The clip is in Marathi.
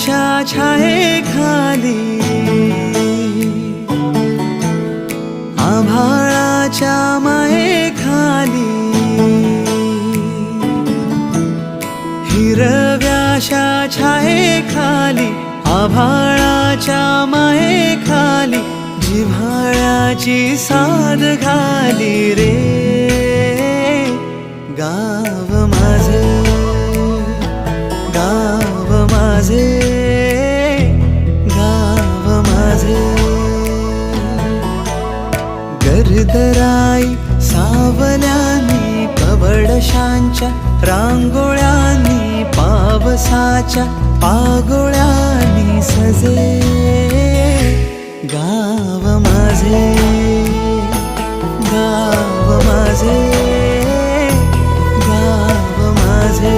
छायेखाली आभाळाच्या मायेखाली हिरव्याशा छायेखाली आभाळाच्या मायेखाली जिव्हाळ्याची साद घाली रे गाव माझे गाव माझे गाव माझे गर्दराई सावल्यानी कवडशांच्या रांगोळ्यांनी पावसाच्या पागोळ्यांनी सजे गाव माझे गाव माझे गाव माझे